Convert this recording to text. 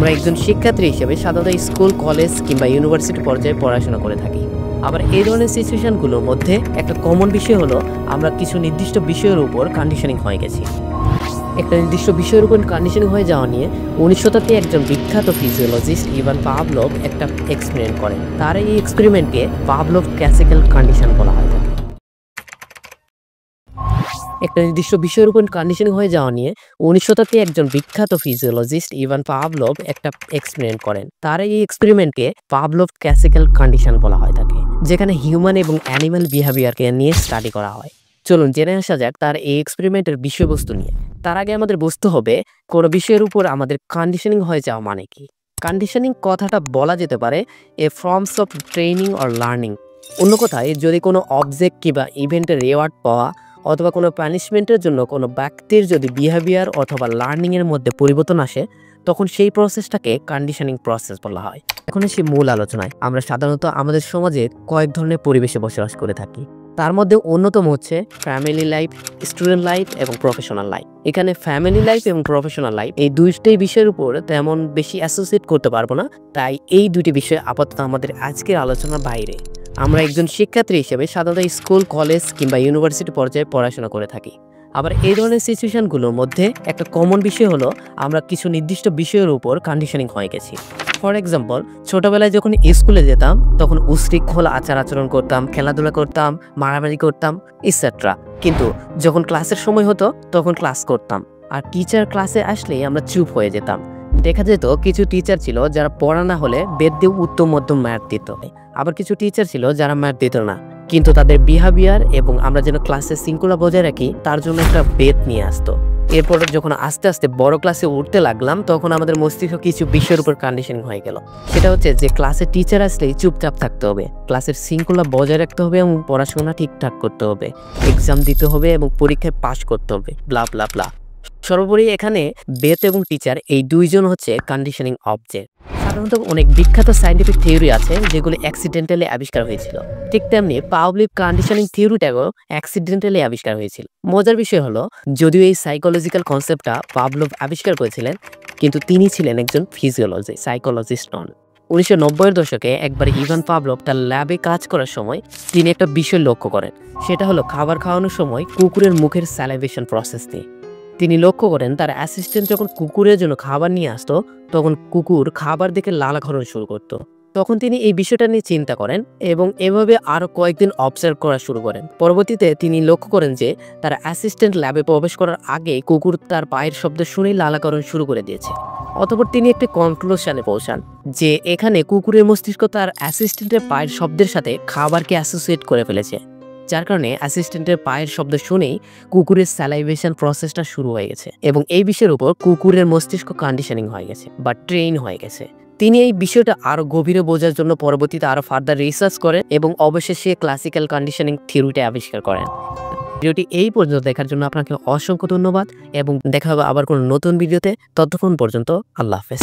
আমরা একজন শিক্ষার্থী হিসেবে সাধারণত স্কুল, কলেজ কিংবা ইউনিভার্সিটি পর্যায়ে পড়াশোনা করে থাকি। আবার এই ধরনের সিচুয়েশনগুলোর মধ্যে একটা কমন বিষয় হলো আমরা কিছু নির্দিষ্ট বিষয়ের উপর কন্ডিশনিং হয়ে গেছি। একটা নির্দিষ্ট বিষয়ের উপর কন্ডিশনিং হয়ে যাওয়া নিয়ে 19শ শতাব্দীতে একজন বিখ্যাত ফিজিওলজিস্ট ইভান পাভলভ একটা এক্সপেরিমেন্ট করেন। তার এই এক্সপেরিমেন্টকে পাভলভ ক্লাসিক্যাল কন্ডিশন বলা হয় থাকে। একটা নির্দিষ্ট বিষয়ের উপর কন্ডিশনিং হয়ে যাওয়া নিয়ে 19শ শতাব্দীতে একজন বিখ্যাত ফিজিওলজিস্ট ইভান পাভলভ একটা এক্সপেরিমেন্ট করেন। তার এই এক্সপেরিমেন্টকে পাভলভ ক্লাসিক্যাল কন্ডিশন বলা হয় থাকে, যেখানে হিউম্যান এবং অ্যানিমাল বিহেভিয়ারকে নিয়ে স্টাডি করা হয়। চলুন জেনে আসা যাক তার এই এক্সপেরিমেন্টের বিষয়বস্তু নিয়ে। তার আগে আমাদের বুঝতে হবে কোনো বিষয়ের উপর আমাদের কন্ডিশনিং হয়ে যাওয়া মানে কি। কন্ডিশনিং কথাটা বলা যেতে পারে a forms of training or learning. অন্য কথায়, যদি কোনো অবজেক্ট কিংবা ইভেন্টের রিওয়ার্ড পাওয়া অথবা কোনো পানিশমেন্টের জন্য কোনো ব্যক্তির যদি বিহেভিয়ার অথবা লার্নিংয়ের মধ্যে পরিবর্তন আসে, তখন সেই প্রসেসটাকে কন্ডিশনিং প্রসেস বলা হয়। এখন আসি মূল আলোচনায়। আমরা সাধারণত আমাদের সমাজে কয়েক ধরনের পরিবেশে বসবাস করে থাকি। তার মধ্যে অন্যতম হচ্ছে ফ্যামিলি লাইফ, স্টুডেন্ট লাইফ এবং প্রফেশনাল লাইফ। এখানে ফ্যামিলি লাইফ এবং প্রফেশনাল লাইফ এই দুইটাই বিষয়ের উপর তেমন বেশি অ্যাসোসিয়েট করতে পারবো না, তাই এই দুইটি বিষয় আপাতত আমাদের আজকের আলোচনার বাইরে। আমরা একজন শিক্ষার্থী হিসেবে সাধারণত স্কুল, কলেজ কিংবা ইউনিভার্সিটি পর্যায়ে পড়াশোনা করে থাকি। আবার এই ধরনের সিচুয়েশনগুলোর মধ্যে একটা কমন বিষয় হলো আমরা কিছু নির্দিষ্ট বিষয়ের উপর কন্ডিশনিং হয়ে গেছি। ফর এক্সাম্পল, ছোটবেলায় যখন স্কুলে যেতাম তখন উশৃঙ্খল আচার আচরণ করতাম, খেলাধুলা করতাম, মারামারি করতাম ইত্যাদি। কিন্তু যখন ক্লাসের সময় হতো তখন ক্লাস করতাম, আর টিচার ক্লাসে আসলেই আমরা চুপ হয়ে যেতাম। দেখা যেত কিছু টিচার ছিল যারা পড়া না হলে বেত দিয়ে উত্তম মধ্যম ম্যাথ দিত, আবার কিছু টিচার ছিল যারা ম্যাথ দিত না, কিন্তু তাদের বিহেভিয়ার এবং আমরা যেন ক্লাসে শৃঙ্খলা বজায় রাখি তার জন্য একটা বেত নিয়ে আসতো। এরপর যখন আস্তে আস্তে বড় ক্লাসে উঠতে লাগলাম তখন আমাদের মস্তিষ্ক কিছু বিষয়ের উপর কন্ডিশনিং হয়ে গেল। সেটা হচ্ছে যে ক্লাসে টিচার আসলেই চুপচাপ থাকতে হবে, ক্লাসের শৃঙ্খলা বজায় রাখতে হবে এবং পড়াশোনা ঠিকঠাক করতে হবে, এক্সাম দিতে হবে এবং পরীক্ষায় পাশ করতে হবে, ব্লা ব্লা ব্লা। সর্বোপরি এখানে বেত এবং টিচার এই দুইজন হচ্ছে কন্ডিশনিং অবজেক্ট। সাধারণত অনেক বিখ্যাত সায়েন্টিফিক থিওরি আছে যেগুলো অ্যাক্সিডেন্টালি আবিষ্কার হয়েছিল, ঠিক তেমনি পাভলভ কন্ডিশনিং থিওরিটাও অ্যাক্সিডেন্টালি আবিষ্কার হয়েছিল। মজার বিষয় হলো, যদিও এই সাইকোলজিক্যাল কনসেপ্টটা পাভলভ আবিষ্কার করেছিলেন, কিন্তু তিনি ছিলেন একজন সাইকোলজিস্ট নন। 1990-এর দশকে একবার ইভান পাভলভ তার ল্যাবে কাজ করার সময় তিনি একটা বিষয় লক্ষ্য করেন। সেটা হলো খাবার খাওয়ানোর সময় কুকুরের মুখের স্যালাইভেশন প্রসেস নিয়ে। তিনি লক্ষ্য করেন তার অ্যাসিস্ট্যান্ট যখন কুকুরের জন্য খাবার নিয়ে আসতো তখন কুকুর খাবার দেখে লালাঘরণ শুরু করত। তখন তিনি এই বিষয়টা নিয়ে চিন্তা করেন এবং এভাবে আরো কয়েকদিন অবজার্ভ করা শুরু করেন। পরবর্তীতে তিনি লক্ষ্য করেন যে তার অ্যাসিস্ট্যান্ট ল্যাবে প্রবেশ করার আগে কুকুর তার পায়ের শব্দ শুনেই লালাঘরণ শুরু করে দিয়েছে। অতঃপর তিনি একটি কনক্লুশনে পৌঁছান যে এখানে কুকুরের মস্তিষ্ক তার অ্যাসিস্ট্যান্টের পায়ের শব্দের সাথে খাবারকে অ্যাসোসিয়েট করে ফেলেছে, যার কারণে অ্যাসিস্ট্যান্টের পায়ের শব্দ শুনেই কুকুরের স্যালাইভেশন প্রসেসটা শুরু হয়ে গেছে এবং এই বিষয়ের উপর কুকুরের মস্তিষ্ক কন্ডিশনিং হয়ে গেছে বা ট্রেন হয়ে গেছে। তিনি এই বিষয়টা আরো গভীরে বোঝার জন্য পরবর্তীতে আরো ফার্দার রিসার্চ করেন এবং অবশেষে ক্লাসিক্যাল কন্ডিশনিং থিওরিটা আবিষ্কার করেন। ভিডিওটি এই পর্যন্ত দেখার জন্য আপনাকে অসংখ্য ধন্যবাদ এবং দেখা হবে আবার কোনো নতুন ভিডিওতে। ততক্ষণ পর্যন্ত আল্লাহ হাফেজ।